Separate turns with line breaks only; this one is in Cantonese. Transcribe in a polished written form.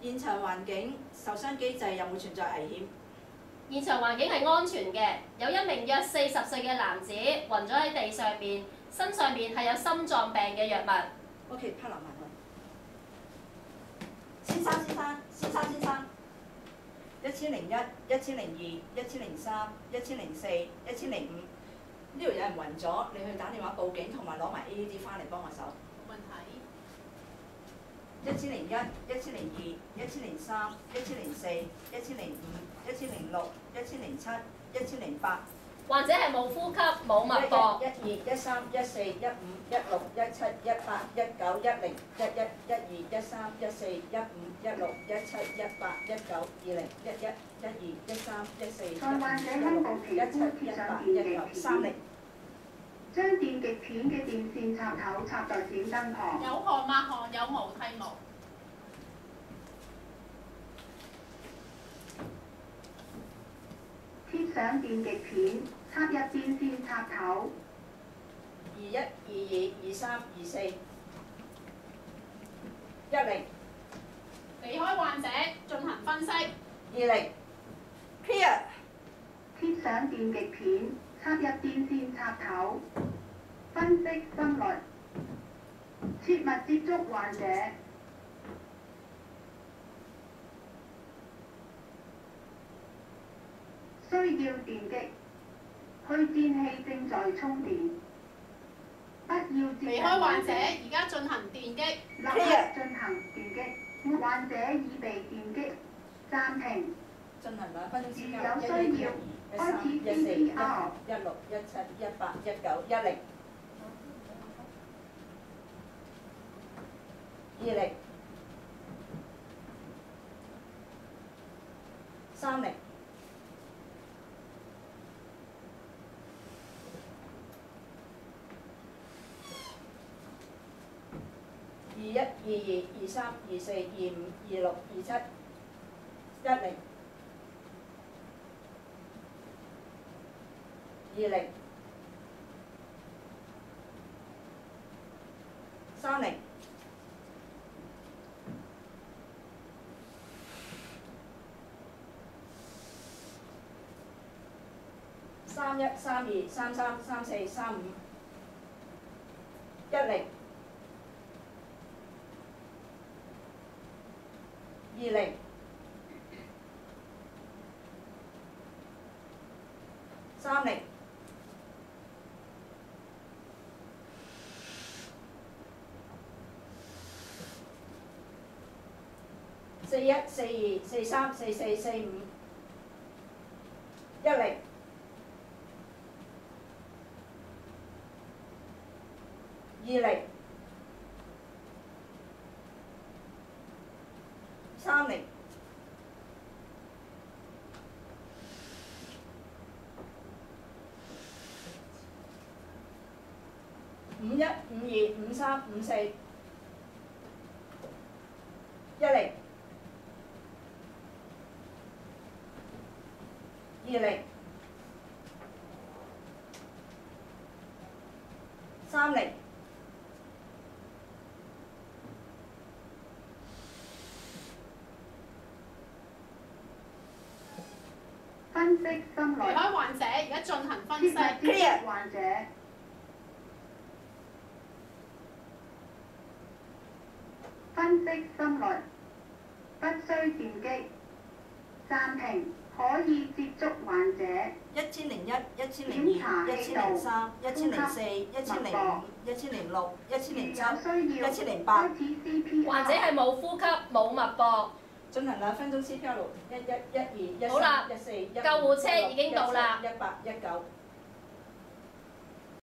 現場環境受傷機制有冇存在危險？
現場環境係安全嘅，有一名約40歲嘅男子暈咗喺地上面，身上面係有心臟病嘅藥物。
OK， 拍落埋去。先生，1001、1002、1003、1004、1005，呢度有人暈咗，你去打電話報警，同埋攞埋 AED 翻嚟幫我手。
冇問題。
1001、1002、1003、1004、1005、1006、1007、1008。
患者係冇呼吸、冇脈搏。
11、12、13、14、15、16、17、18、19、10、11、12、13、14、15、16、17、18、19、20、11、12、13、14、
在患者胸部皮膚貼上電極片，將電極片嘅電線插頭插在閃燈旁。
有汗抹汗，有毛剃毛。
貼上電極片，插入電線插頭。
21、22、23、24、10。
離開患者，進行分析。
20 clear。
貼上電極片，插入電線插頭。分析心率，切勿接觸患者。需要電擊，去電器正在充電，不要接
離開患者，而家進行電擊。
立刻進行電擊，患者已被電擊，暫停。
進行2分鐘之間。
有需要開始 CPR。
16、17、18、19、10。20、30。21、22、23、24、25、26、27、10。20、30。31、32、33、34、35、10。20、30。41、42、43、44、45、10。20、30。51、52、53、54、10。20、30。
分析心率，
離開患者，而家進行分析。
切勿接觸患者。分析心率，不需電擊，暫停，可以接觸患者。
1001、1002、1003、1004、1005、1006、1007、1008。
開始 CPR。
患者係冇呼吸、冇脈搏。
進行2分鐘 CPR。11、12、13、
好啦，
14、15、
救護車已經到啦。
18、19。